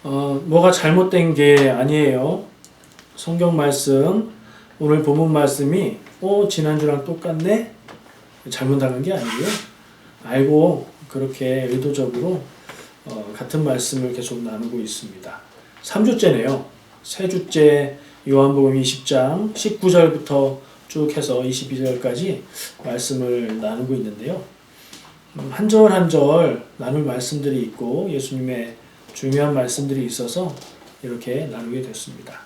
뭐가 잘못된 게 아니에요. 성경 말씀, 오늘 본문 말씀이 지난주랑 똑같네? 잘못한 게 아니고요. 알고 그렇게 의도적으로 같은 말씀을 계속 나누고 있습니다. 3주째네요. 3주째 요한복음 20장 19절부터 쭉 해서 22절까지 말씀을 나누고 있는데요. 한 절 한 절 나눌 말씀들이 있고 예수님의 중요한 말씀들이 있어서 이렇게 나누게 됐습니다.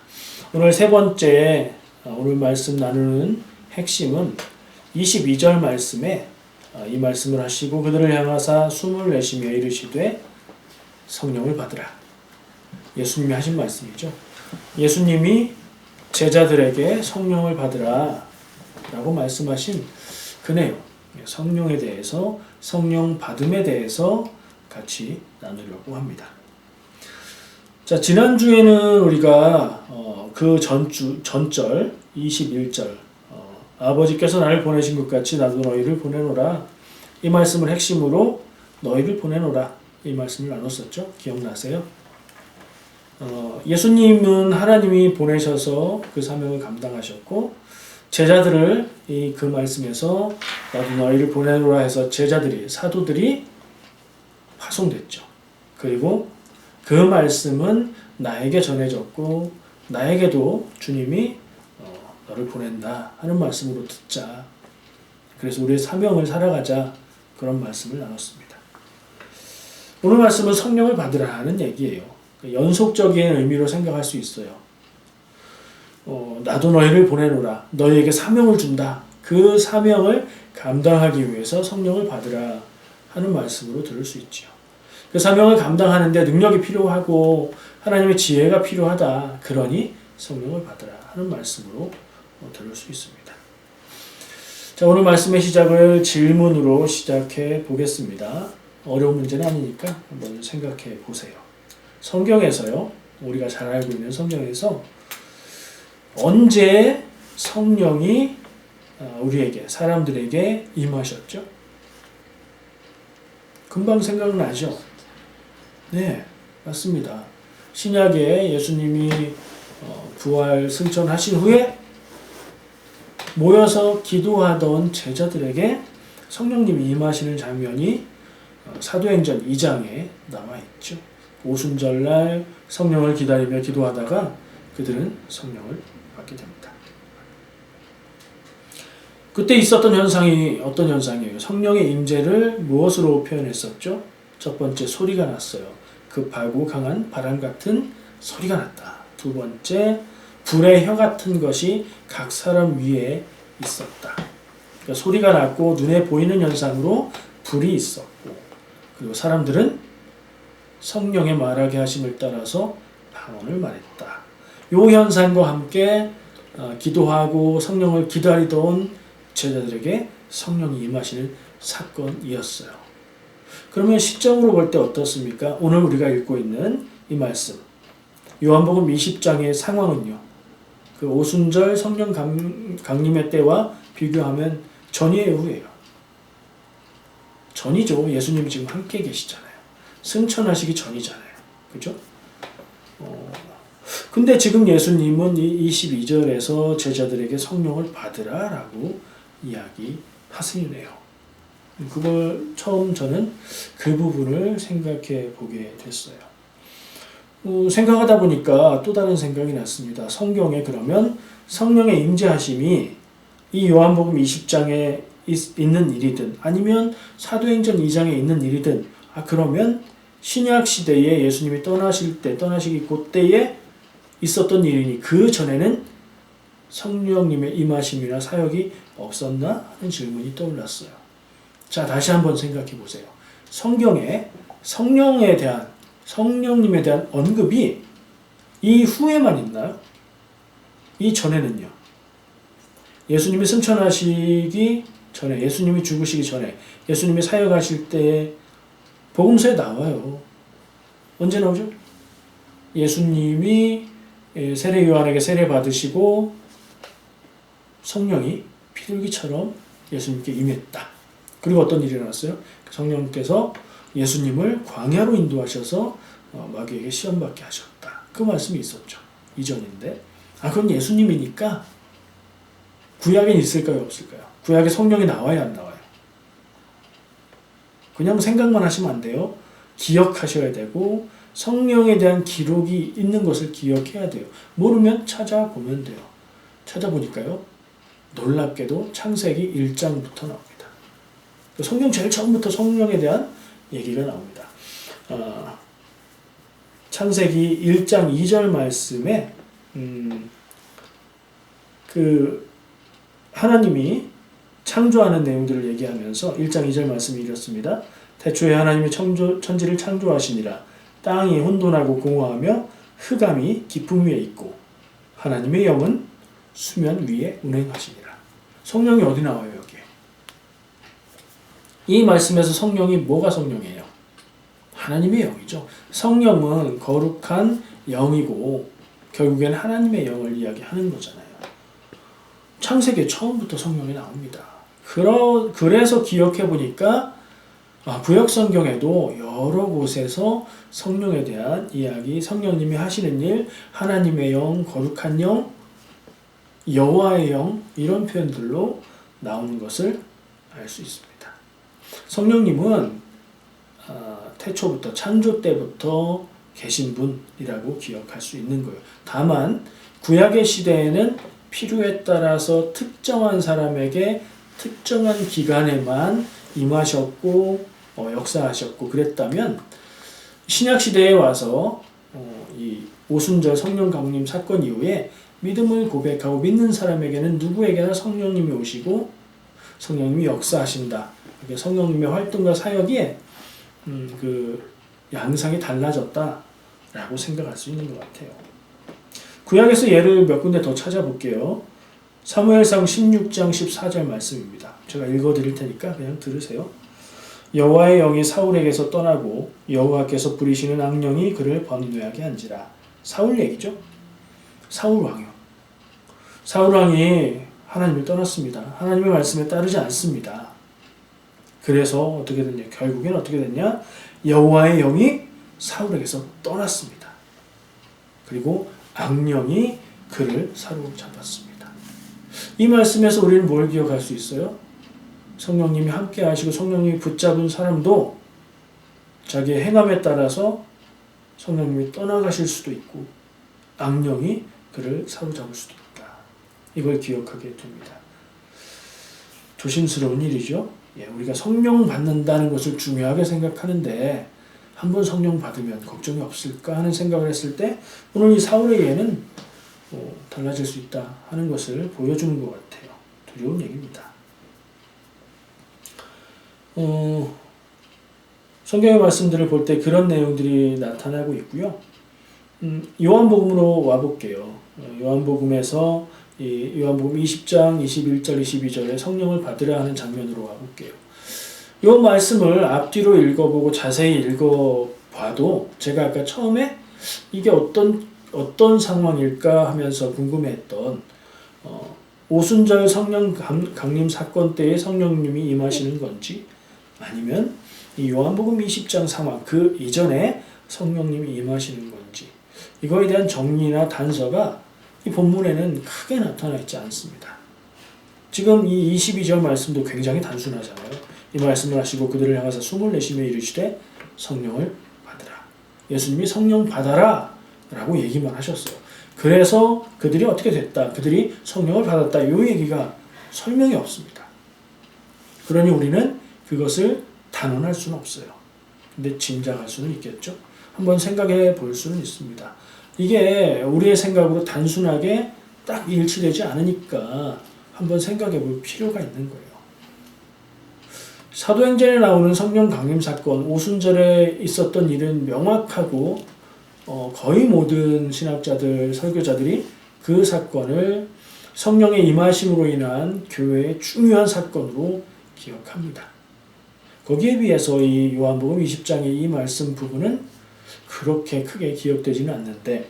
오늘 세 번째 오늘 말씀 나누는 핵심은 22절 말씀에 이 말씀을 하시고 그들을 향하사 숨을 내쉬며 이르시되 성령을 받으라. 예수님이 하신 말씀이죠. 예수님이 제자들에게 성령을 받으라 라고 말씀하신 그 내용, 성령에 대해서, 성령 받음에 대해서 같이 나누려고 합니다. 자, 지난주에는 우리가 그 전절 21절 아버지께서 나를 보내신 것 같이 나도 너희를 보내노라, 이 말씀을 핵심으로 너희를 보내노라, 이 말씀을 나눴었죠. 기억나세요? 예수님은 하나님이 보내셔서 그 사명을 감당하셨고 제자들을 그 말씀에서 나도 너희를 보내노라 해서 제자들이, 사도들이 파송됐죠. 그리고 그 말씀은 나에게 전해졌고 나에게도 주님이 너를 보낸다 하는 말씀으로 듣자. 그래서 우리의 사명을 살아가자, 그런 말씀을 나눴습니다. 오늘 말씀은 성령을 받으라는 얘기예요. 연속적인 의미로 생각할 수 있어요. 나도 너희를 보내노라, 너희에게 사명을 준다. 그 사명을 감당하기 위해서 성령을 받으라 하는 말씀으로 들을 수 있죠. 그 사명을 감당하는데 능력이 필요하고 하나님의 지혜가 필요하다. 그러니 성령을 받으라 하는 말씀으로 들을 수 있습니다. 자, 오늘 말씀의 시작을 질문으로 시작해 보겠습니다. 어려운 문제는 아니니까 한번 생각해 보세요. 성경에서요, 우리가 잘 알고 있는 성경에서 언제 성령이 우리에게, 사람들에게 임하셨죠? 금방 생각나죠? 네, 맞습니다. 신약에 예수님이 부활 승천하신 후에 모여서 기도하던 제자들에게 성령님이 임하시는 장면이 사도행전 2장에 나와 있죠. 오순절날 성령을 기다리며 기도하다가 그들은 성령을 받게 됩니다. 그때 있었던 현상이 어떤 현상이에요? 성령의 임재를 무엇으로 표현했었죠? 첫 번째, 소리가 났어요. 급하고 강한 바람 같은 소리가 났다. 두 번째, 불의 혀 같은 것이 각 사람 위에 있었다. 그러니까 소리가 났고 눈에 보이는 현상으로 불이 있었고, 그리고 사람들은 성령의 말하게 하심을 따라서 방언을 말했다. 이 현상과 함께 기도하고 성령을 기다리던 제자들에게 성령이 임하시는 사건이었어요. 그러면 시점으로 볼 때 어떻습니까? 오늘 우리가 읽고 있는 이 말씀, 요한복음 20장의 상황은요, 그 오순절 성령 강림의 때와 비교하면 전이에요, 후예요? 전이죠. 예수님이 지금 함께 계시잖아요. 승천하시기 전이잖아요. 그죠? 근데 지금 예수님은 이 22절에서 제자들에게 성령을 받으라 라고 이야기하시네요. 그걸 처음 저는 그 부분을 생각해 보게 됐어요. 생각하다 보니까 또 다른 생각이 났습니다. 성경에 그러면 성령의 임재하심이 이 요한복음 20장에 있는 일이든 아니면 사도행전 2장에 있는 일이든, 그러면 신약 시대에 예수님이 떠나시기 그때에 있었던 일이니 그 전에는 성령님의 임하심이나 사역이 없었나 하는 질문이 떠올랐어요. 자, 다시 한번 생각해 보세요. 성경에 성령님에 대한 언급이 이 후에만 있나요? 이 전에는요? 예수님이 승천하시기 전에, 예수님이 죽으시기 전에, 예수님이 사역하실 때 복음서에 나와요. 언제 나오죠? 예수님이 세례 요한에게 세례 받으시고 성령이 비둘기처럼 예수님께 임했다. 그리고 어떤 일이 일어났어요? 성령께서 예수님을 광야로 인도하셔서 마귀에게 시험받게 하셨다. 그 말씀이 있었죠. 이전인데. 그건 예수님이니까 구약엔 있을까요? 없을까요? 구약에 성령이 나와야 안 나와요? 그냥 생각만 하시면 안 돼요. 기억하셔야 되고 성령에 대한 기록이 있는 것을 기억해야 돼요. 모르면 찾아보면 돼요. 찾아보니까요. 놀랍게도 창세기 1장부터 나옵니다. 성경 제일 처음부터 성령에 대한 얘기가 나옵니다. 창세기 1장 2절 말씀에 그 하나님이 창조하는 내용들을 얘기하면서 1장 2절 말씀이 이렇습니다. 태초에 하나님이 천지를 창조하시니라. 땅이 혼돈하고 공허하며 흑암이 깊음 위에 있고 하나님의 영은 수면 위에 운행하시니라. 성령이 어디 나와요? 여기에. 이 말씀에서 성령이 뭐가 성령이에요? 하나님의 영이죠. 성령은 거룩한 영이고 결국엔 하나님의 영을 이야기하는 거잖아요. 창세기 처음부터 성령이 나옵니다. 그래서 기억해 보니까 구약 성경에도 여러 곳에서 성령에 대한 이야기, 성령님이 하시는 일, 하나님의 영, 거룩한 영, 여호와의 영 이런 표현들로 나오는 것을 알 수 있습니다. 성령님은 태초부터 창조 때부터 계신 분이라고 기억할 수 있는 거예요. 다만 구약의 시대에는 필요에 따라서 특정한 사람에게 특정한 기간에만 임하셨고 역사하셨고 그랬다면 신약 시대에 와서 이 오순절 성령 강림 사건 이후에 믿음을 고백하고 믿는 사람에게는 누구에게나 성령님이 오시고 성령님이 역사하신다. 성령님의 활동과 사역이 그 양상이 달라졌다라고 생각할 수 있는 것 같아요. 구약에서 예를 몇 군데 더 찾아볼게요. 사무엘상 16장 14절 말씀입니다. 제가 읽어드릴 테니까 그냥 들으세요. 여호와의 영이 사울에게서 떠나고 여호와께서 부리시는 악령이 그를 번뇌하게 한지라. 사울 얘기죠. 사울 왕이요. 사울 왕이 하나님을 떠났습니다. 하나님의 말씀에 따르지 않습니다. 그래서 어떻게 됐냐? 결국엔 어떻게 됐냐? 여호와의 영이 사울에게서 떠났습니다. 그리고 악령이 그를 사로잡았습니다. 이 말씀에서 우리는 뭘 기억할 수 있어요? 성령님이 함께 하시고 성령님이 붙잡은 사람도 자기의 행함에 따라서 성령님이 떠나가실 수도 있고 악령이 그를 사로잡을 수도 있다. 이걸 기억하게 됩니다. 조심스러운 일이죠. 우리가 성령 받는다는 것을 중요하게 생각하는데 한번 성령 받으면 걱정이 없을까 하는 생각을 했을 때 오늘 이 사울의 예는 달라질 수 있다 하는 것을 보여주는 것 같아요. 두려운 얘기입니다. 성경의 말씀들을 볼 때 그런 내용들이 나타나고 있고요. 요한복음으로 와볼게요. 요한복음에서 요한복음 20장 21절 22절에 성령을 받으라 하는 장면으로 와볼게요. 이 말씀을 앞뒤로 읽어보고 자세히 읽어봐도 제가 아까 처음에 이게 어떤 상황일까 하면서 궁금해했던 오순절 성령 강림 사건 때에 성령님이 임하시는 건지 아니면 이 요한복음 20장 상황 그 이전에 성령님이 임하시는 건지 이거에 대한 정리나 단서가 이 본문에는 크게 나타나 있지 않습니다. 지금 이 22절 말씀도 굉장히 단순하잖아요. 이 말씀을 하시고 그들을 향해서 숨을 내쉬며 이르시되 성령을 받으라. 예수님이 성령 받아라 라고 얘기만 하셨어요. 그래서 그들이 어떻게 됐다. 그들이 성령을 받았다. 이 얘기가 설명이 없습니다. 그러니 우리는 그것을 단언할 수는 없어요. 근데 짐작할 수는 있겠죠. 한번 생각해 볼 수는 있습니다. 이게 우리의 생각으로 단순하게 딱 일치되지 않으니까 한번 생각해 볼 필요가 있는 거예요. 사도행전에 나오는 성령 강림 사건, 오순절에 있었던 일은 명확하고 거의 모든 신학자들, 설교자들이 그 사건을 성령의 임하심으로 인한 교회의 중요한 사건으로 기억합니다. 거기에 비해서 이 요한복음 20장의 이 말씀 부분은 그렇게 크게 기억되지는 않는데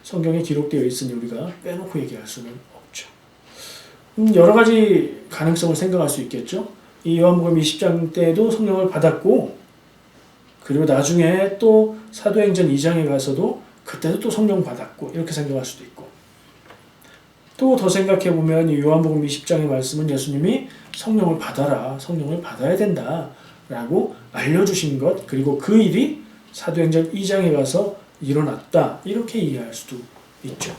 성경에 기록되어 있으니 우리가 빼놓고 얘기할 수는 없죠. 여러 가지 가능성을 생각할 수 있겠죠. 이 요한복음 20장 때도 성령을 받았고 그리고 나중에 또 사도행전 2장에 가서도 그때도 또 성령 받았고 이렇게 생각할 수도 있고 또 더 생각해 보면 요한복음 20장의 말씀은 예수님이 성령을 받아라, 성령을 받아야 된다 라고 알려주신 것 그리고 그 일이 사도행전 2장에 가서 일어났다 이렇게 이해할 수도 있죠.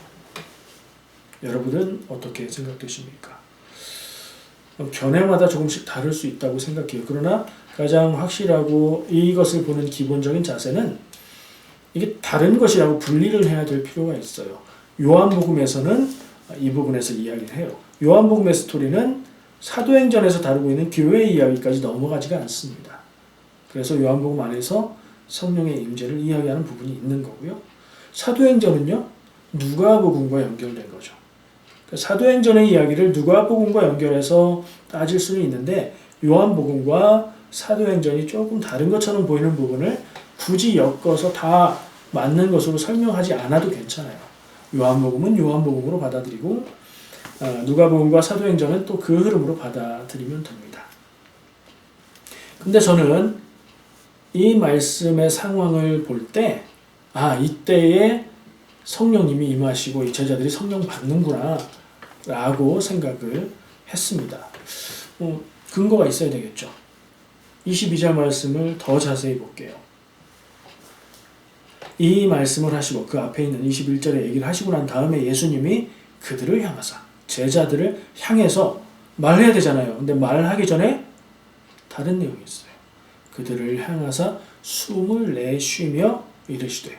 여러분은 어떻게 생각되십니까? 견해마다 조금씩 다를 수 있다고 생각해요. 그러나 가장 확실하고 이것을 보는 기본적인 자세는 이게 다른 것이라고 분리를 해야 될 필요가 있어요. 요한복음에서는 이 부분에서 이야기를 해요. 요한복음의 스토리는 사도행전에서 다루고 있는 교회의 이야기까지 넘어가지가 않습니다. 그래서 요한복음 안에서 성령의 임재를 이야기하는 부분이 있는 거고요. 사도행전은요, 누가복음과 연결된 거죠. 사도행전의 이야기를 누가복음과 연결해서 따질 수는 있는데 요한복음과 사도행전이 조금 다른 것처럼 보이는 부분을 굳이 엮어서 다 맞는 것으로 설명하지 않아도 괜찮아요. 요한복음은 요한복음으로 받아들이고 누가복음과 사도행전은 또 그 흐름으로 받아들이면 됩니다. 근데 저는 이 말씀의 상황을 볼 때 이때에 성령님이 임하시고 이 제자들이 성령 받는구나 라고 생각을 했습니다. 근거가 있어야 되겠죠. 22절 말씀을 더 자세히 볼게요. 이 말씀을 하시고 그 앞에 있는 21절의 얘기를 하시고 난 다음에 예수님이 그들을 향하사 제자들을 향해서 말해야 되잖아요. 근데 말하기 전에 다른 내용이 있어요. 그들을 향하사 숨을 내쉬며 이르시되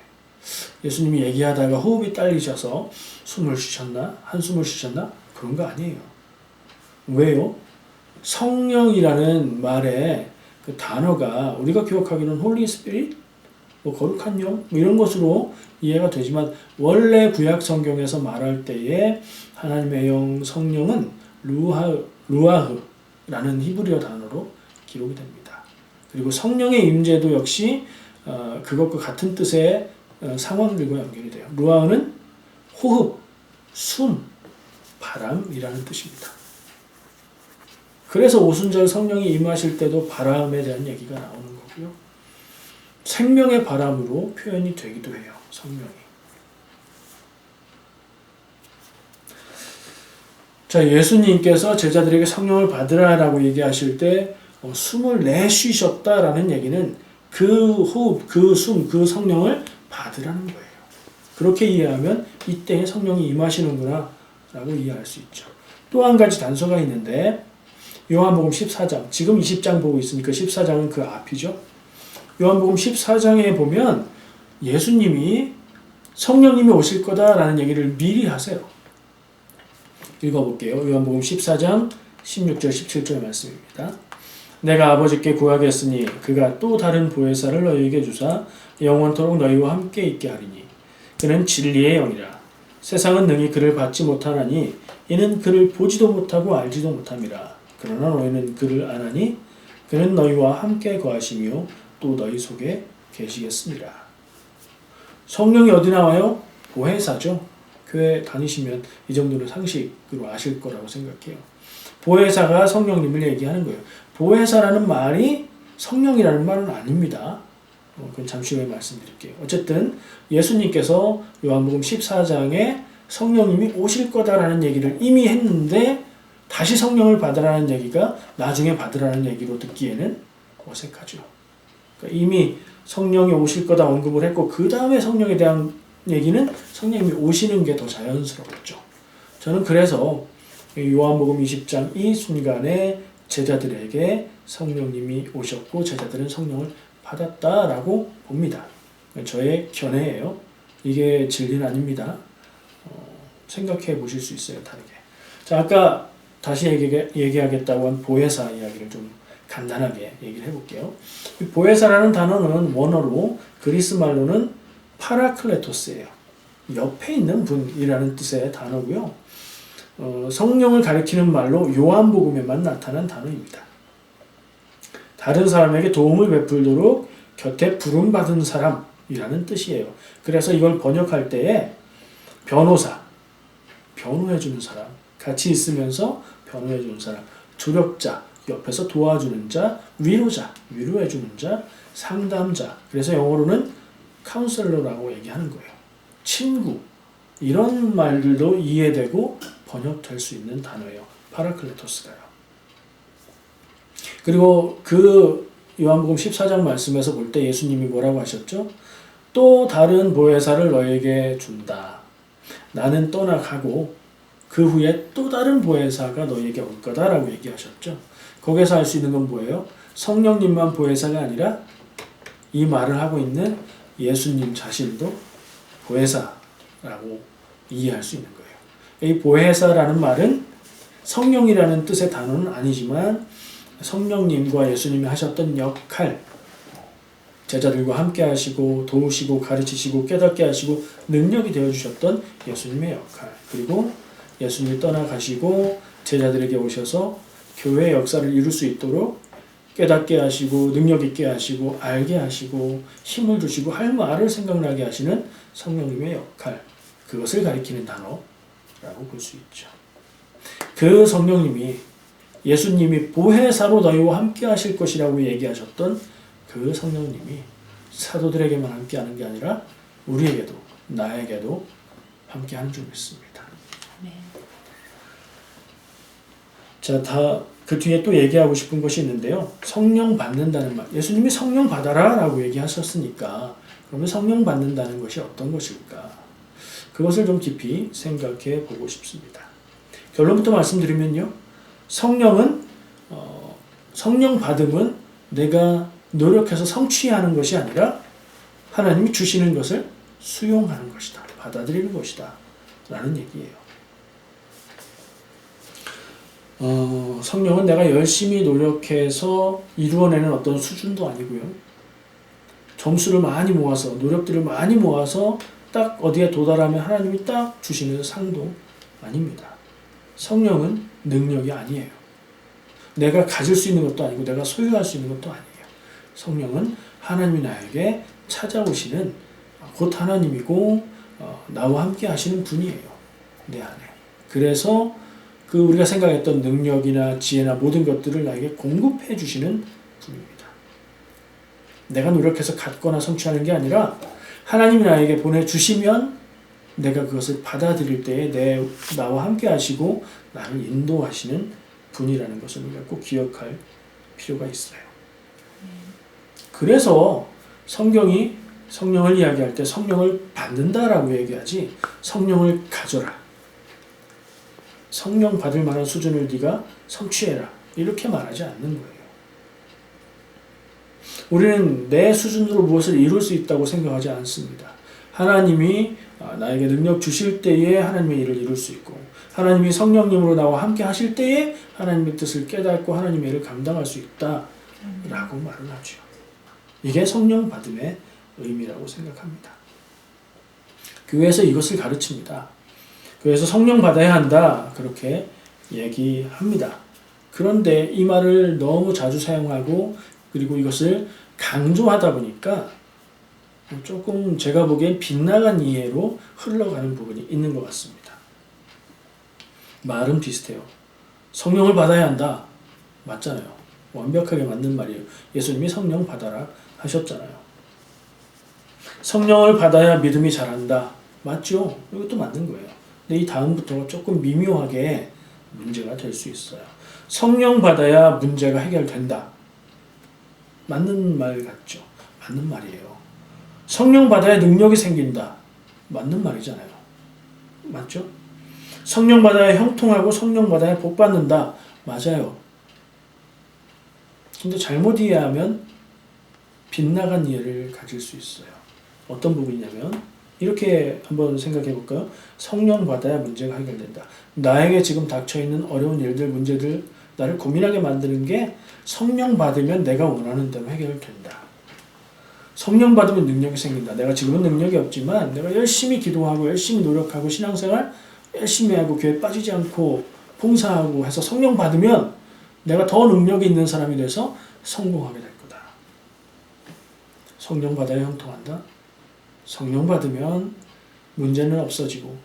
예수님이 얘기하다가 호흡이 딸리셔서 숨을 쉬셨나? 한숨을 쉬셨나? 그런 거 아니에요. 왜요? 성령이라는 말의 그 단어가 우리가 기억하기로는 홀리 스피릿, 거룩한 영 이런 것으로 이해가 되지만 원래 구약 성경에서 말할 때에 하나님의 영 성령은 루아흐라는 히브리어 단어로 기록이 됩니다. 그리고 성령의 임재도 역시 그것과 같은 뜻의 상황들과 연결이 돼요. 루아흐는 호흡, 숨, 바람이라는 뜻입니다. 그래서 오순절 성령이 임하실 때도 바람에 대한 얘기가 나오는 거고요. 생명의 바람으로 표현이 되기도 해요. 성령이. 자, 예수님께서 제자들에게 성령을 받으라라고 얘기하실 때 숨을 내쉬셨다라는 얘기는 그 호흡, 그 숨, 그 성령을 받으라는 거예요. 그렇게 이해하면 이때에 성령이 임하시는구나 라고 이해할 수 있죠. 또 한 가지 단서가 있는데 요한복음 14장, 지금 20장 보고 있으니까 14장은 그 앞이죠. 요한복음 14장에 보면 예수님이 성령님이 오실 거다라는 얘기를 미리 하세요. 읽어볼게요. 요한복음 14장 16절 17절 말씀입니다. 내가 아버지께 구하겠으니 그가 또 다른 보혜사를 너희에게 주사 영원토록 너희와 함께 있게 하리니 그는 진리의 영이라. 세상은 능히 그를 받지 못하나니 이는 그를 보지도 못하고 알지도 못함이라. 그러나 너희는 그를 아나니 그는 너희와 함께 거하시며 또 너희 속에 계시겠습니다. 성령이 어디 나와요? 보혜사죠. 교회 다니시면 이 정도는 상식으로 아실 거라고 생각해요. 보혜사가 성령님을 얘기하는 거예요. 보혜사라는 말이 성령이라는 말은 아닙니다. 그건 잠시 후에 말씀드릴게요. 어쨌든 예수님께서 요한복음 14장에 성령님이 오실 거다라는 얘기를 이미 했는데 다시 성령을 받으라는 얘기가 나중에 받으라는 얘기로 듣기에는 어색하죠. 그러니까 이미 성령이 오실 거다 언급을 했고 그 다음에 성령에 대한 얘기는 성령님이 오시는 게 더 자연스럽죠. 저는 그래서 요한복음 20장 이 순간에 제자들에게 성령님이 오셨고 제자들은 성령을 받았다라고 봅니다. 저의 견해예요. 이게 진리는 아닙니다. 생각해 보실 수 있어요. 다르게. 자, 아까 다시 얘기하겠다고 한 보혜사 이야기를 좀 간단하게 얘기를 해볼게요. 이 보혜사라는 단어는 원어로 그리스 말로는 파라클레토스예요. 옆에 있는 분이라는 뜻의 단어고요. 성령을 가리키는 말로 요한복음에만 나타난 단어입니다. 다른 사람에게 도움을 베풀도록 곁에 부름받은 사람이라는 뜻이에요. 그래서 이걸 번역할 때에 변호사, 변호해주는 사람, 같이 있으면서 변호해주는 사람, 조력자, 옆에서 도와주는 자, 위로자, 위로해주는 자, 상담자. 그래서 영어로는 카운셀러라고 얘기하는 거예요. 친구. 이런 말들도 이해되고 번역될 수 있는 단어예요. 파라클레토스가요. 그리고 그 요한복음 14장 말씀에서 볼 때 예수님이 뭐라고 하셨죠? 또 다른 보혜사를 너에게 준다. 나는 떠나가고 그 후에 또 다른 보혜사가 너에게 올 거다라고 얘기하셨죠. 거기서 알 수 있는 건 뭐예요? 성령님만 보혜사가 아니라 이 말을 하고 있는 예수님 자신도 보혜사라고 이해할 수 있는 거예요. 이 보혜사라는 말은 성령이라는 뜻의 단어는 아니지만 성령님과 예수님이 하셨던 역할, 제자들과 함께 하시고 도우시고 가르치시고 깨닫게 하시고 능력이 되어주셨던 예수님의 역할, 그리고 예수님이 떠나가시고 제자들에게 오셔서 교회의 역사를 이룰 수 있도록 깨닫게 하시고 능력 있게 하시고 알게 하시고 힘을 주시고 할 말을 생각나게 하시는 성령님의 역할, 그것을 가리키는 단어라고 볼 수 있죠. 그 성령님이 예수님이 보혜사로 너희와 함께 하실 것이라고 얘기하셨던 그 성령님이 사도들에게만 함께 하는 게 아니라 우리에게도 나에게도 함께 하는 줄 믿습니다. 네. 자, 그 뒤에 또 얘기하고 싶은 것이 있는데요. 성령 받는다는 말. 예수님이 성령 받아라 라고 얘기하셨으니까 그러면 성령 받는다는 것이 어떤 것일까? 그것을 좀 깊이 생각해 보고 싶습니다. 결론부터 말씀드리면요. 성령 받음은 내가 노력해서 성취하는 것이 아니라 하나님이 주시는 것을 수용하는 것이다. 받아들이는 것이다. 라는 얘기예요. 성령은 내가 열심히 노력해서 이루어내는 어떤 수준도 아니고요. 점수를 많이 모아서, 노력들을 많이 모아서 딱 어디에 도달하면 하나님이 딱 주시는 상도 아닙니다. 성령은 능력이 아니에요. 내가 가질 수 있는 것도 아니고 내가 소유할 수 있는 것도 아니에요. 성령은 하나님이 나에게 찾아오시는 곧 하나님이고 나와 함께 하시는 분이에요. 내 안에. 그래서 우리가 생각했던 능력이나 지혜나 모든 것들을 나에게 공급해 주시는 분입니다. 내가 노력해서 갖거나 성취하는 게 아니라 하나님이 나에게 보내주시면 내가 그것을 받아들일 때에 나와 함께 하시고 나를 인도하시는 분이라는 것을 우리가 꼭 기억할 필요가 있어요. 그래서 성경이 성령을 이야기할 때 성령을 받는다라고 얘기하지 성령을 가져라. 성령 받을 만한 수준을 네가 성취해라. 이렇게 말하지 않는 거예요. 우리는 내 수준으로 무엇을 이룰 수 있다고 생각하지 않습니다. 하나님이 나에게 능력 주실 때에 하나님의 일을 이룰 수 있고 하나님이 성령님으로 나와 함께 하실 때에 하나님의 뜻을 깨닫고 하나님의 일을 감당할 수 있다라고 말을 하죠. 이게 성령 받음의 의미라고 생각합니다. 교회에서 이것을 가르칩니다. 교회에서 성령 받아야 한다 그렇게 얘기합니다. 그런데 이 말을 너무 자주 사용하고 그리고 이것을 강조하다 보니까 조금 제가 보기엔 빗나간 이해로 흘러가는 부분이 있는 것 같습니다. 말은 비슷해요. 성령을 받아야 한다. 맞잖아요. 완벽하게 맞는 말이에요. 예수님이 성령 받아라 하셨잖아요. 성령을 받아야 믿음이 자란다. 맞죠? 이것도 맞는 거예요. 근데 이 다음부터가 조금 미묘하게 문제가 될 수 있어요. 성령 받아야 문제가 해결된다. 맞는 말 같죠? 맞는 말이에요. 성령 받아야 능력이 생긴다. 맞는 말이잖아요. 맞죠? 성령 받아야 형통하고 성령 받아야 복 받는다. 맞아요. 근데 잘못 이해하면 빗나간 이해를 가질 수 있어요. 어떤 부분이냐면 이렇게 한번 생각해 볼까요? 성령 받아야 문제가 해결된다. 나에게 지금 닥쳐있는 어려운 일들, 문제들, 나를 고민하게 만드는 게 성령 받으면 내가 원하는 대로 해결된다. 성령 받으면 능력이 생긴다. 내가 지금은 능력이 없지만 내가 열심히 기도하고 열심히 노력하고 신앙생활 열심히 하고 교회 빠지지 않고 봉사하고 해서 성령 받으면 내가 더 능력이 있는 사람이 돼서 성공하게 될 거다. 성령 받아야 형통한다. 성령 받으면 문제는 없어지고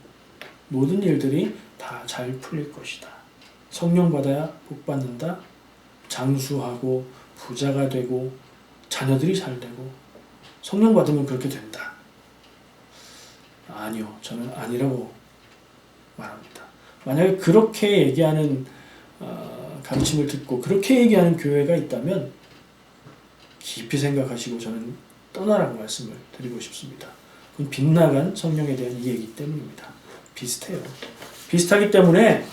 모든 일들이 다 잘 풀릴 것이다. 성령 받아야 복 받는다. 장수하고 부자가 되고 자녀들이 잘 되고 성령 받으면 그렇게 된다. 아니요. 저는 아니라고 말합니다. 만약에 그렇게 얘기하는 가르침을 듣고 그렇게 얘기하는 교회가 있다면 깊이 생각하시고 저는 떠나라고 말씀을 드리고 싶습니다. 그건 빗나간 성령에 대한 이해이기 때문입니다. 비슷해요. 비슷하기 때문에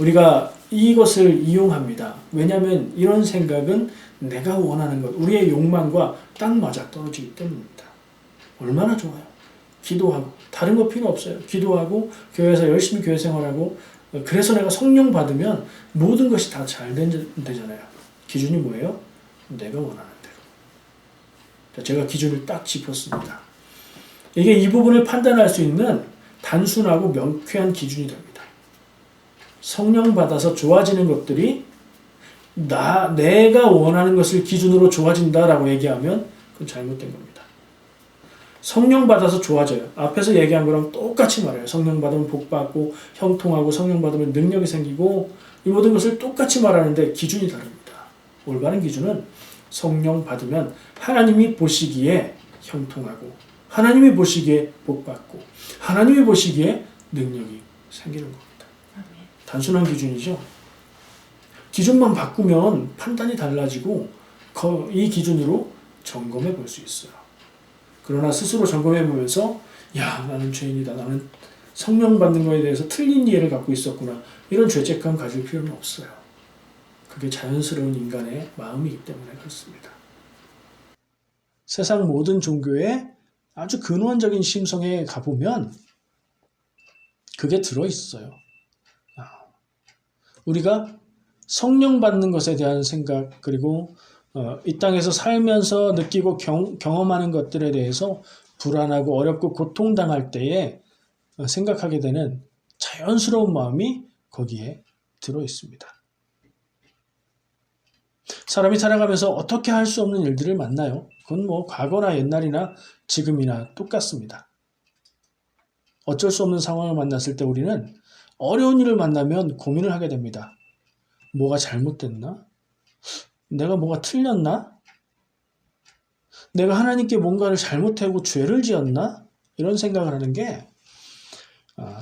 우리가 이것을 이용합니다. 왜냐하면 이런 생각은 내가 원하는 것, 우리의 욕망과 딱 맞아 떨어지기 때문입니다. 얼마나 좋아요. 기도하고 다른 거 필요 없어요. 기도하고 교회에서 열심히 교회 생활하고 그래서 내가 성령 받으면 모든 것이 다 잘 되잖아요. 기준이 뭐예요? 내가 원하는 대로. 제가 기준을 딱 짚었습니다. 이게 이 부분을 판단할 수 있는 단순하고 명쾌한 기준이 됩니다. 성령 받아서 좋아지는 것들이 내가 원하는 것을 기준으로 좋아진다라고 얘기하면 그건 잘못된 겁니다. 성령 받아서 좋아져요. 앞에서 얘기한 거랑 똑같이 말해요. 성령 받으면 복 받고 형통하고 성령 받으면 능력이 생기고 이 모든 것을 똑같이 말하는데 기준이 다릅니다. 올바른 기준은 성령 받으면 하나님이 보시기에 형통하고 하나님이 보시기에 복 받고 하나님이 보시기에 능력이 생기는 겁니다. 단순한 기준이죠. 기준만 바꾸면 판단이 달라지고 이 기준으로 점검해 볼 수 있어요. 그러나 스스로 점검해 보면서 야, 나는 죄인이다. 나는 성령 받는 것에 대해서 틀린 이해를 갖고 있었구나. 이런 죄책감 가질 필요는 없어요. 그게 자연스러운 인간의 마음이기 때문에 그렇습니다. 세상 모든 종교의 아주 근원적인 심성에 가보면 그게 들어있어요. 우리가 성령 받는 것에 대한 생각 그리고 이 땅에서 살면서 느끼고 경험하는 것들에 대해서 불안하고 어렵고 고통당할 때에 생각하게 되는 자연스러운 마음이 거기에 들어있습니다. 사람이 살아가면서 어떻게 할 수 없는 일들을 만나요. 그건 뭐 과거나 옛날이나 지금이나 똑같습니다. 어쩔 수 없는 상황을 만났을 때 우리는 어려운 일을 만나면 고민을 하게 됩니다. 뭐가 잘못됐나? 내가 뭐가 틀렸나? 내가 하나님께 뭔가를 잘못하고 죄를 지었나? 이런 생각을 하는 게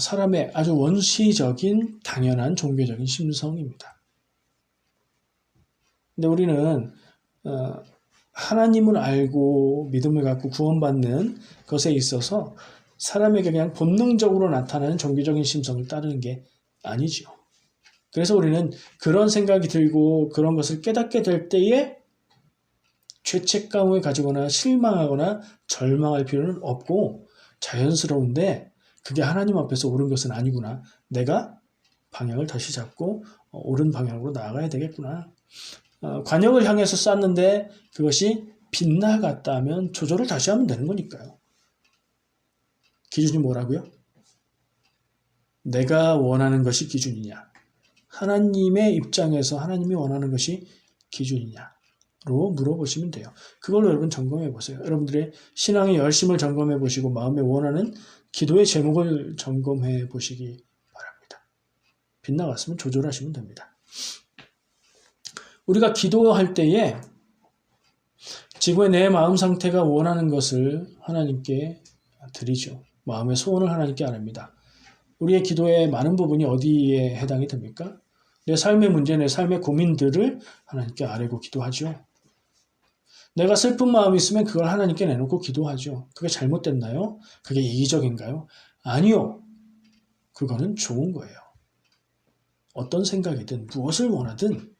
사람의 아주 원시적인 당연한 종교적인 심성입니다. 근데 우리는 하나님을 알고 믿음을 갖고 구원받는 것에 있어서 사람에게 그냥 본능적으로 나타나는 종교적인 심성을 따르는 게 아니죠. 그래서 우리는 그런 생각이 들고 그런 것을 깨닫게 될 때에 죄책감을 가지거나 실망하거나 절망할 필요는 없고 자연스러운데 그게 하나님 앞에서 옳은 것은 아니구나. 내가 방향을 다시 잡고 옳은 방향으로 나아가야 되겠구나. 관역을 향해서 쐈는데 그것이 빗나갔다면 조절을 다시 하면 되는 거니까요. 기준이 뭐라고요? 내가 원하는 것이 기준이냐? 하나님의 입장에서 하나님이 원하는 것이 기준이냐로 물어보시면 돼요. 그걸로 여러분 점검해 보세요. 여러분들의 신앙의 열심을 점검해 보시고 마음에 원하는 기도의 제목을 점검해 보시기 바랍니다. 빗나갔으면 조절하시면 됩니다. 우리가 기도할 때에 지금의 내 마음 상태가 원하는 것을 하나님께 드리죠. 마음의 소원을 하나님께 아뢰입니다. 우리의 기도의 많은 부분이 어디에 해당이 됩니까? 내 삶의 문제, 내 삶의 고민들을 하나님께 아뢰고 기도하죠. 내가 슬픈 마음이 있으면 그걸 하나님께 내놓고 기도하죠. 그게 잘못됐나요? 그게 이기적인가요? 아니요. 그거는 좋은 거예요. 어떤 생각이든 무엇을 원하든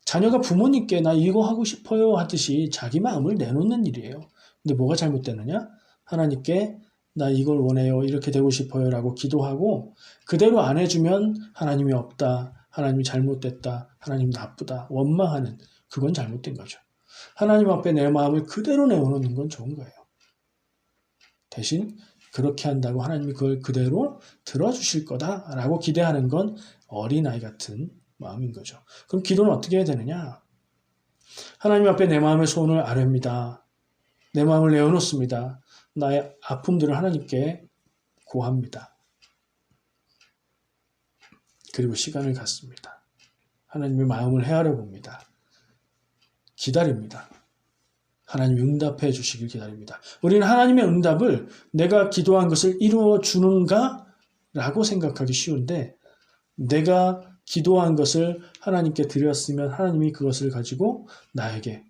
자녀가 부모님께 나 이거 하고 싶어요 하듯이 자기 마음을 내놓는 일이에요. 근데 뭐가 잘못되느냐? 하나님께 나 이걸 원해요. 이렇게 되고 싶어요. 라고 기도하고 그대로 안 해주면 하나님이 없다. 하나님이 잘못됐다. 하나님 나쁘다. 원망하는 그건 잘못된 거죠. 하나님 앞에 내 마음을 그대로 내어놓는 건 좋은 거예요. 대신 그렇게 한다고 하나님이 그걸 그대로 들어주실 거다라고 기대하는 건 어린아이 같은 마음인 거죠. 그럼 기도는 어떻게 해야 되느냐? 하나님 앞에 내 마음의 소원을 아뢰입니다. 내 마음을 내어놓습니다. 나의 아픔들을 하나님께 고합니다. 그리고 시간을 갖습니다. 하나님의 마음을 헤아려 봅니다. 기다립니다. 하나님 응답해 주시길 기다립니다. 우리는 하나님의 응답을 내가 기도한 것을 이루어 주는가? 라고 생각하기 쉬운데 내가 기도한 것을 하나님께 드렸으면 하나님이 그것을 가지고 나에게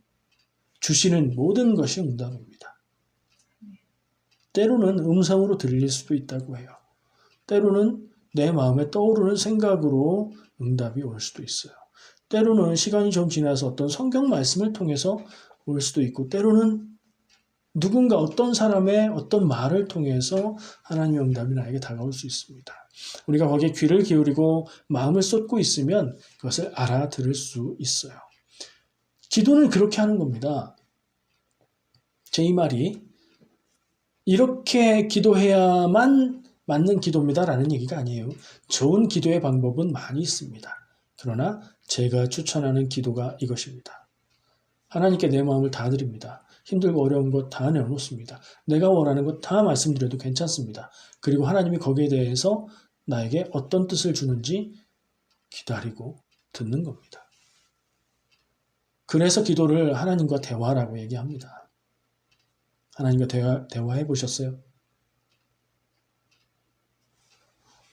주시는 모든 것이 응답입니다. 때로는 음성으로 들릴 수도 있다고 해요. 때로는 내 마음에 떠오르는 생각으로 응답이 올 수도 있어요. 때로는 시간이 좀 지나서 어떤 성경 말씀을 통해서 올 수도 있고 때로는 누군가 어떤 사람의 어떤 말을 통해서 하나님의 응답이 나에게 다가올 수 있습니다. 우리가 거기에 귀를 기울이고 마음을 쏟고 있으면 그것을 알아들을 수 있어요. 기도는 그렇게 하는 겁니다. 제 이 말이 이렇게 기도해야만 맞는 기도입니다라는 얘기가 아니에요. 좋은 기도의 방법은 많이 있습니다. 그러나 제가 추천하는 기도가 이것입니다. 하나님께 내 마음을 다 드립니다. 힘들고 어려운 것 다 내어놓습니다. 내가 원하는 것 다 말씀드려도 괜찮습니다. 그리고 하나님이 거기에 대해서 나에게 어떤 뜻을 주는지 기다리고 듣는 겁니다. 그래서 기도를 하나님과 대화라고 얘기합니다. 하나님과 대화해 보셨어요?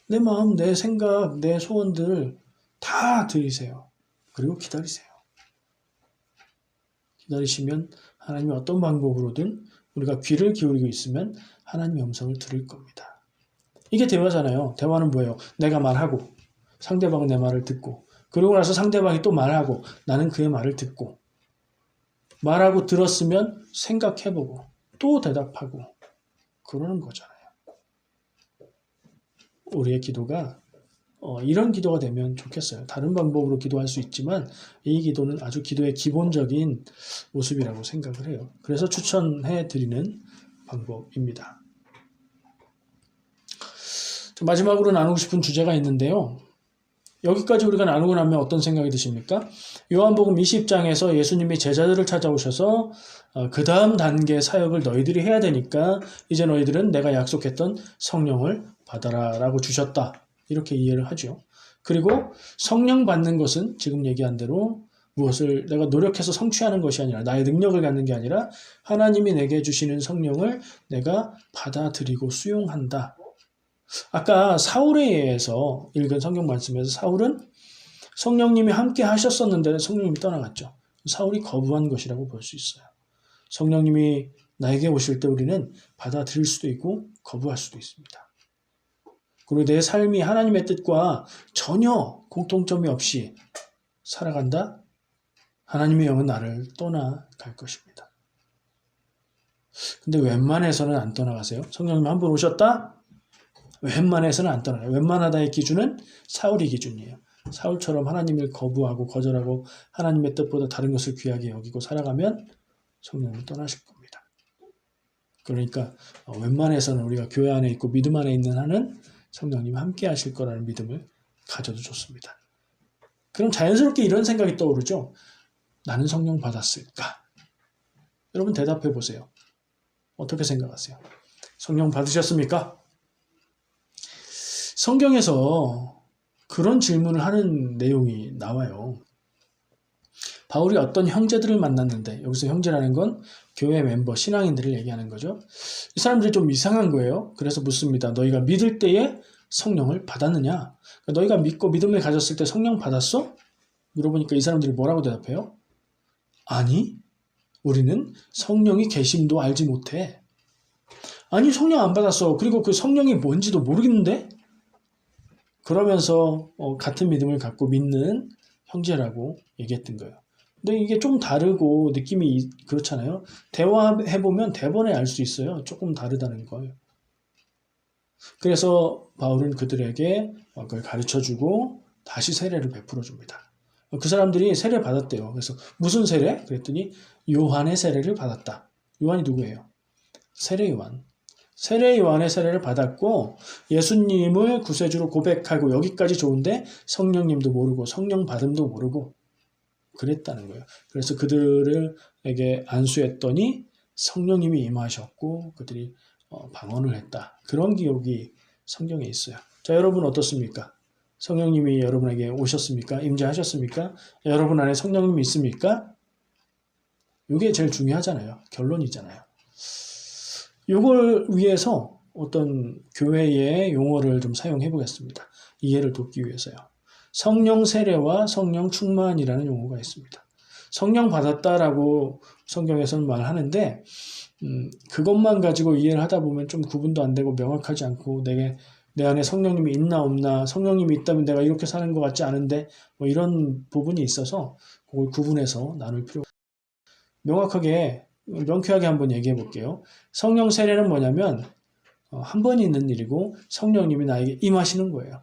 내 마음, 내 생각, 내 소원들 다 드리세요. 그리고 기다리세요. 기다리시면 하나님이 어떤 방법으로든 우리가 귀를 기울이고 있으면 하나님의 음성을 들을 겁니다. 이게 대화잖아요. 대화는 뭐예요? 내가 말하고 상대방은 내 말을 듣고 그러고 나서 상대방이 또 말하고 나는 그의 말을 듣고 말하고 들었으면 생각해보고 또 대답하고 그러는 거잖아요. 우리의 기도가 이런 기도가 되면 좋겠어요. 다른 방법으로 기도할 수 있지만 이 기도는 아주 기도의 기본적인 모습이라고 생각을 해요. 그래서 추천해 드리는 방법입니다. 마지막으로 나누고 싶은 주제가 있는데요. 여기까지 우리가 나누고 나면 어떤 생각이 드십니까? 요한복음 20장에서 예수님이 제자들을 찾아오셔서 그 다음 단계 사역을 너희들이 해야 되니까 이제 너희들은 내가 약속했던 성령을 받아라 라고 주셨다. 이렇게 이해를 하죠. 그리고 성령 받는 것은 지금 얘기한 대로 무엇을 내가 노력해서 성취하는 것이 아니라 나의 능력을 갖는 게 아니라 하나님이 내게 주시는 성령을 내가 받아들이고 수용한다. 아까 사울에 의해서 읽은 성경 말씀에서 사울은 성령님이 함께 하셨었는데 성령님이 떠나갔죠. 사울이 거부한 것이라고 볼 수 있어요. 성령님이 나에게 오실 때 우리는 받아들일 수도 있고 거부할 수도 있습니다. 그리고 내 삶이 하나님의 뜻과 전혀 공통점이 없이 살아간다? 하나님의 영은 나를 떠나갈 것입니다. 근데 웬만해서는 안 떠나가세요. 성령님 한 번 오셨다? 웬만해서는 안 떠나가요. 웬만하다의 기준은 사울이 기준이에요. 사울처럼 하나님을 거부하고 거절하고 하나님의 뜻보다 다른 것을 귀하게 여기고 살아가면 성령님은 떠나실 겁니다. 그러니까 웬만해서는 우리가 교회 안에 있고 믿음 안에 있는 한은 성령님 함께 하실 거라는 믿음을 가져도 좋습니다. 그럼 자연스럽게 이런 생각이 떠오르죠. 나는 성령 받았을까? 여러분 대답해 보세요. 어떻게 생각하세요? 성령 받으셨습니까? 성경에서 그런 질문을 하는 내용이 나와요. 바울이 어떤 형제들을 만났는데 여기서 형제라는 건 교회 멤버, 신앙인들을 얘기하는 거죠. 이 사람들이 좀 이상한 거예요. 그래서 묻습니다. 너희가 믿을 때에 성령을 받았느냐? 너희가 믿고 믿음을 가졌을 때 성령 받았어? 물어보니까 이 사람들이 뭐라고 대답해요? 아니, 우리는 성령이 계심도 알지 못해. 아니, 성령 안 받았어. 그리고 그 성령이 뭔지도 모르겠는데? 그러면서 같은 믿음을 갖고 믿는 형제라고 얘기했던 거예요. 근데 이게 좀 다르고 느낌이 그렇잖아요. 대화해보면 대번에 알 수 있어요. 조금 다르다는 거예요. 그래서 바울은 그들에게 그걸 가르쳐주고 다시 세례를 베풀어줍니다. 그 사람들이 세례 받았대요. 그래서 무슨 세례? 그랬더니 요한의 세례를 받았다. 요한이 누구예요? 세례 요한. 세례 요한의 세례를 받았고 예수님을 구세주로 고백하고 여기까지 좋은데 성령님도 모르고 성령 받음도 모르고 그랬다는 거예요. 그래서 그들에게 안수했더니 성령님이 임하셨고 그들이 방언을 했다. 그런 기록이 성경에 있어요. 자, 여러분 어떻습니까? 성령님이 여러분에게 오셨습니까? 임재하셨습니까? 여러분 안에 성령님이 있습니까? 이게 제일 중요하잖아요. 결론이잖아요. 이걸 위해서 어떤 교회의 용어를 좀 사용해 보겠습니다. 이해를 돕기 위해서요. 성령 세례와 성령 충만이라는 용어가 있습니다. 성령 받았다라고 성경에서는 말하는데 그것만 가지고 이해를 하다 보면 좀 구분도 안 되고 명확하지 않고 내 안에 성령님이 있나 없나, 성령님이 있다면 내가 이렇게 사는 것 같지 않은데 뭐 이런 부분이 있어서 그걸 구분해서 나눌 필요가 명확하게 명쾌하게 한번 얘기해 볼게요. 성령 세례는 뭐냐면 한 번 있는 일이고 성령님이 나에게 임하시는 거예요.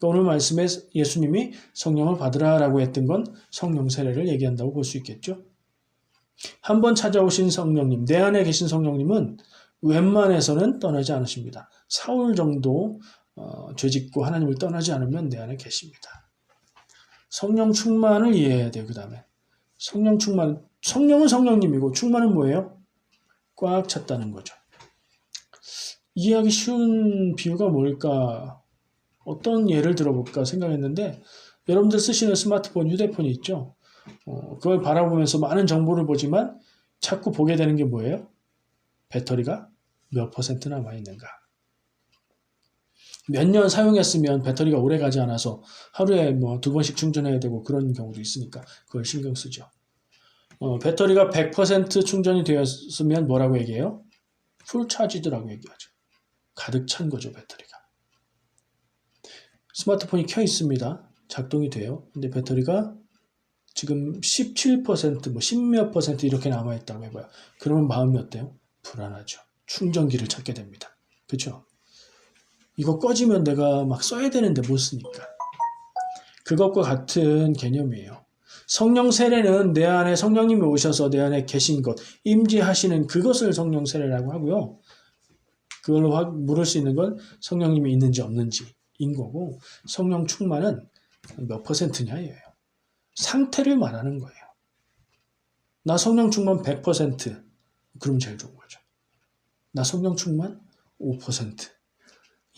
오늘 말씀에 예수님이 성령을 받으라라고 했던 건 성령 세례를 얘기한다고 볼 수 있겠죠. 한 번 찾아오신 성령님, 내 안에 계신 성령님은 웬만해서는 떠나지 않으십니다. 사흘 정도 죄짓고 하나님을 떠나지 않으면 내 안에 계십니다. 성령 충만을 이해해야 돼요. 그 다음에 성령 충만, 성령은 성령님이고 충만은 뭐예요? 꽉 찼다는 거죠. 이해하기 쉬운 비유가 뭘까? 어떤 예를 들어볼까 생각했는데 여러분들 쓰시는 스마트폰, 휴대폰이 있죠? 그걸 바라보면서 많은 정보를 보지만 자꾸 보게 되는 게 뭐예요? 배터리가 몇 퍼센트 남아있는가? 몇 년 사용했으면 배터리가 오래 가지 않아서 하루에 뭐 2번씩 충전해야 되고 그런 경우도 있으니까 그걸 신경 쓰죠. 배터리가 100% 충전이 되었으면 뭐라고 얘기해요? 풀차지드라고 얘기하죠. 가득 찬 거죠, 배터리가. 스마트폰이 켜 있습니다. 작동이 돼요. 근데 배터리가 지금 17%, 뭐 10몇 퍼센트 이렇게 남아있다고 해봐요. 그러면 마음이 어때요? 불안하죠. 충전기를 찾게 됩니다. 그렇죠? 이거 꺼지면 내가 막 써야 되는데 못 쓰니까. 그것과 같은 개념이에요. 성령 세례는 내 안에 성령님이 오셔서 내 안에 계신 것, 임재하시는 그것을 성령 세례라고 하고요. 그걸로 물을 수 있는 건 성령님이 있는지 없는지인 거고, 성령 충만은 몇 퍼센트냐예요. 상태를 말하는 거예요. 나 성령 충만 100%, 그럼 제일 좋은 거죠. 나 성령 충만 5%.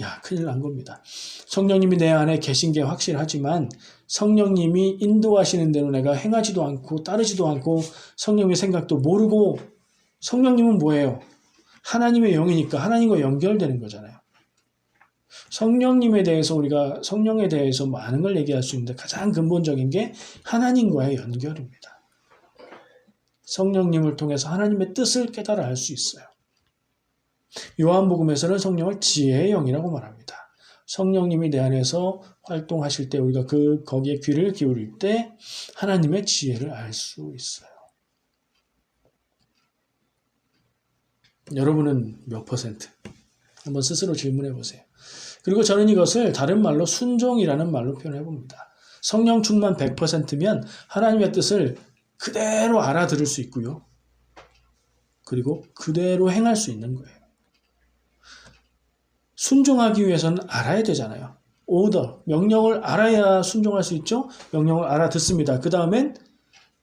야, 큰일 난 겁니다. 성령님이 내 안에 계신 게 확실하지만 성령님이 인도하시는 대로 내가 행하지도 않고 따르지도 않고 성령의 생각도 모르고, 성령님은 뭐예요? 하나님의 영이니까 하나님과 연결되는 거잖아요. 성령님에 대해서 우리가 성령에 대해서 많은 걸 얘기할 수 있는데 가장 근본적인 게 하나님과의 연결입니다. 성령님을 통해서 하나님의 뜻을 깨달아 알 수 있어요. 요한복음에서는 성령을 지혜의 영이라고 말합니다. 성령님이 내 안에서 활동하실 때 우리가 거기에 귀를 기울일 때 하나님의 지혜를 알 수 있어요. 여러분은 몇 퍼센트? 한번 스스로 질문해 보세요. 그리고 저는 이것을 다른 말로 순종이라는 말로 표현해 봅니다. 성령 충만 100%면 하나님의 뜻을 그대로 알아들을 수 있고요. 그리고 그대로 행할 수 있는 거예요. 순종하기 위해서는 알아야 되잖아요. 오더, 명령을 알아야 순종할 수 있죠. 명령을 알아듣습니다. 그 다음엔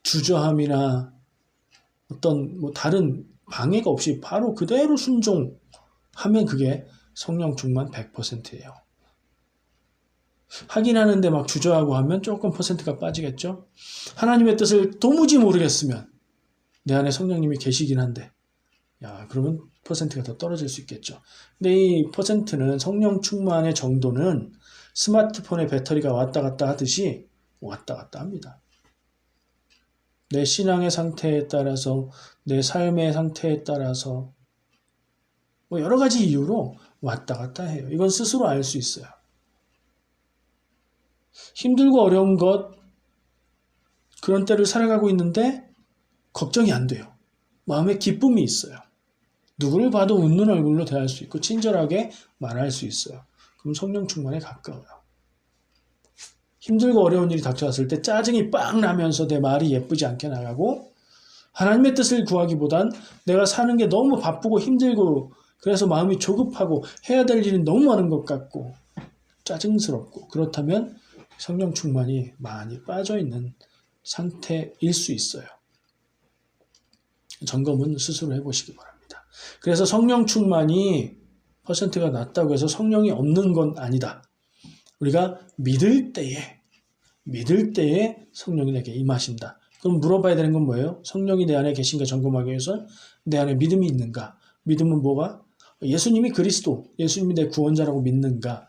주저함이나 어떤 다른 방해가 없이 바로 그대로 순종하면 그게 성령 충만 100%예요. 하긴 하는데 막 주저하고 하면 조금 퍼센트가 빠지겠죠. 하나님의 뜻을 도무지 모르겠으면 내 안에 성령님이 계시긴 한데 그러면 퍼센트가 더 떨어질 수 있겠죠. 근데 이 퍼센트는 성령 충만의 정도는 스마트폰의 배터리가 왔다 갔다 하듯이 왔다 갔다 합니다. 내 신앙의 상태에 따라서, 내 삶의 상태에 따라서 여러 가지 이유로 왔다 갔다 해요. 이건 스스로 알 수 있어요. 힘들고 어려운 것, 그런 때를 살아가고 있는데 걱정이 안 돼요. 마음에 기쁨이 있어요. 누구를 봐도 웃는 얼굴로 대할 수 있고 친절하게 말할 수 있어요. 그럼 성령 충만에 가까워요. 힘들고 어려운 일이 닥쳐왔을 때 짜증이 빡 나면서 내 말이 예쁘지 않게 나가고 하나님의 뜻을 구하기보단 내가 사는 게 너무 바쁘고 힘들고 그래서 마음이 조급하고 해야 될 일이 너무 많은 것 같고 짜증스럽고 그렇다면 성령 충만이 많이 빠져있는 상태일 수 있어요. 점검은 스스로 해보시기 바랍니다. 그래서 성령 충만이 퍼센트가 낮다고 해서 성령이 없는 건 아니다. 우리가 믿을 때에 성령이 내게 임하신다. 그럼 물어봐야 되는 건 뭐예요? 성령이 내 안에 계신가 점검하기 위해서 내 안에 믿음이 있는가? 믿음은 뭐가? 예수님이 그리스도, 예수님이 내 구원자라고 믿는가?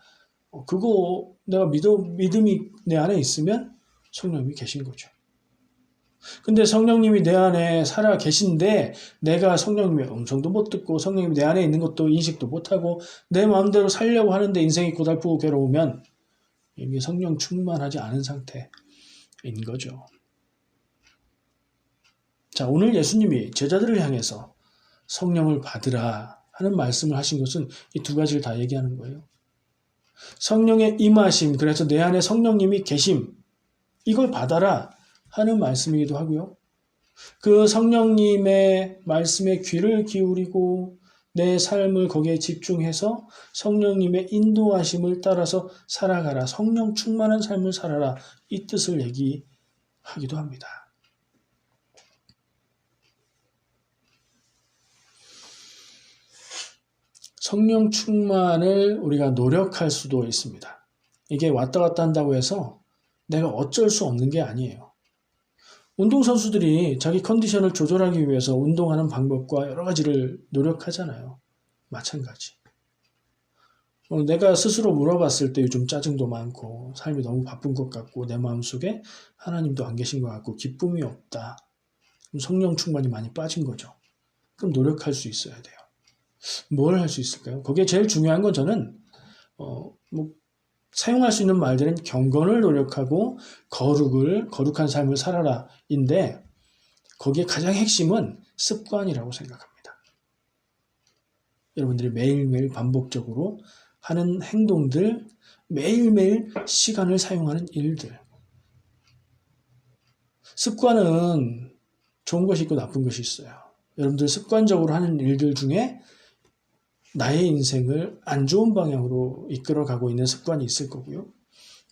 그거 내가 믿음이 내 안에 있으면 성령님이 계신 거죠. 근데 성령님이 내 안에 살아 계신데 내가 성령님의 음성도 못 듣고 성령님이 내 안에 있는 것도 인식도 못하고 내 마음대로 살려고 하는데 인생이 고달프고 괴로우면 이미 성령 충만하지 않은 상태인 거죠. 자, 오늘 예수님이 제자들을 향해서 성령을 받으라 하는 말씀을 하신 것은 이 두 가지를 다 얘기하는 거예요. 성령의 임하심, 그래서 내 안에 성령님이 계심, 이걸 받아라 하는 말씀이기도 하고요. 그 성령님의 말씀에 귀를 기울이고 내 삶을 거기에 집중해서 성령님의 인도하심을 따라서 살아가라, 성령 충만한 삶을 살아라, 이 뜻을 얘기하기도 합니다. 성령 충만을 우리가 노력할 수도 있습니다. 이게 왔다 갔다 한다고 해서 내가 어쩔 수 없는 게 아니에요. 운동선수들이 자기 컨디션을 조절하기 위해서 운동하는 방법과 여러 가지를 노력하잖아요. 마찬가지. 내가 스스로 물어봤을 때 요즘 짜증도 많고 삶이 너무 바쁜 것 같고 내 마음속에 하나님도 안 계신 것 같고 기쁨이 없다. 성령 충만이 많이 빠진 거죠. 그럼 노력할 수 있어야 돼요. 뭘 할 수 있을까요? 거기에 제일 중요한 건 저는 사용할 수 있는 말들은 경건을 노력하고 거룩한 삶을 살아라인데 거기에 가장 핵심은 습관이라고 생각합니다. 여러분들이 매일매일 반복적으로 하는 행동들, 매일매일 시간을 사용하는 일들. 습관은 좋은 것이 있고 나쁜 것이 있어요. 여러분들 습관적으로 하는 일들 중에 나의 인생을 안 좋은 방향으로 이끌어가고 있는 습관이 있을 거고요.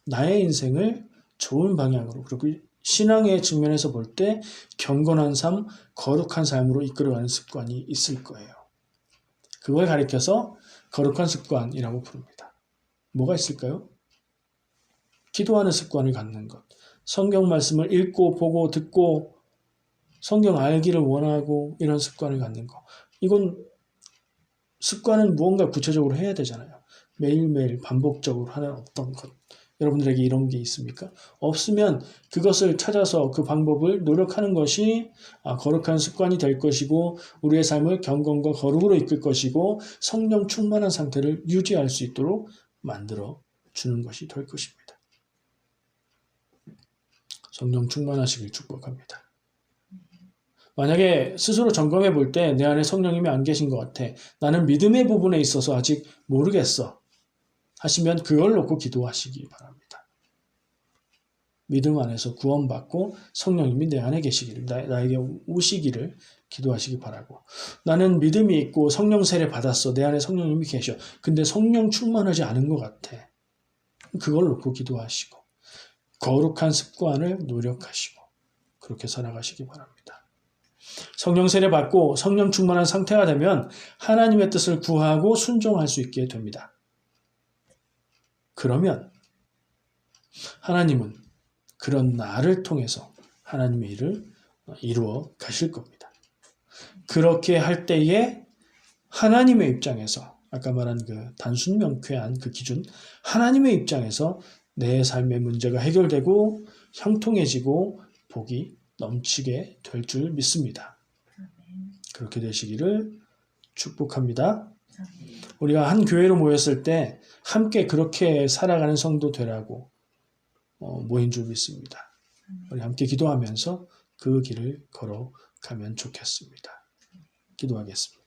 나의 인생을 좋은 방향으로, 그리고 신앙의 측면에서 볼 때 경건한 삶, 거룩한 삶으로 이끌어가는 습관이 있을 거예요. 그걸 가리켜서 거룩한 습관이라고 부릅니다. 뭐가 있을까요? 기도하는 습관을 갖는 것. 성경 말씀을 읽고 보고 듣고 성경 알기를 원하고 이런 습관을 갖는 것. 이건 습관은 무언가 구체적으로 해야 되잖아요. 매일매일 반복적으로 하는 어떤 것. 여러분들에게 이런 게 있습니까? 없으면 그것을 찾아서 그 방법을 노력하는 것이 거룩한 습관이 될 것이고 우리의 삶을 경건과 거룩으로 이끌 것이고 성령 충만한 상태를 유지할 수 있도록 만들어 주는 것이 될 것입니다. 성령 충만하시길 축복합니다. 만약에 스스로 점검해 볼 때 내 안에 성령님이 안 계신 것 같아. 나는 믿음의 부분에 있어서 아직 모르겠어. 하시면 그걸 놓고 기도하시기 바랍니다. 믿음 안에서 구원받고 성령님이 내 안에 계시기를, 나에게 오시기를 기도하시기 바라고. 나는 믿음이 있고 성령 세례 받았어. 내 안에 성령님이 계셔. 근데 성령 충만하지 않은 것 같아. 그걸 놓고 기도하시고 거룩한 습관을 노력하시고 그렇게 살아가시기 바랍니다. 성령 세례 받고 성령 충만한 상태가 되면 하나님의 뜻을 구하고 순종할 수 있게 됩니다. 그러면 하나님은 그런 나를 통해서 하나님의 일을 이루어 가실 겁니다. 그렇게 할 때에 하나님의 입장에서 아까 말한 그 단순 명쾌한 그 기준, 하나님의 입장에서 내 삶의 문제가 해결되고 형통해지고 복이 넘치게 될 줄 믿습니다. 그렇게 되시기를 축복합니다. 우리가 한 교회로 모였을 때 함께 그렇게 살아가는 성도 되라고 모인 줄 믿습니다. 우리 함께 기도하면서 그 길을 걸어가면 좋겠습니다. 기도하겠습니다.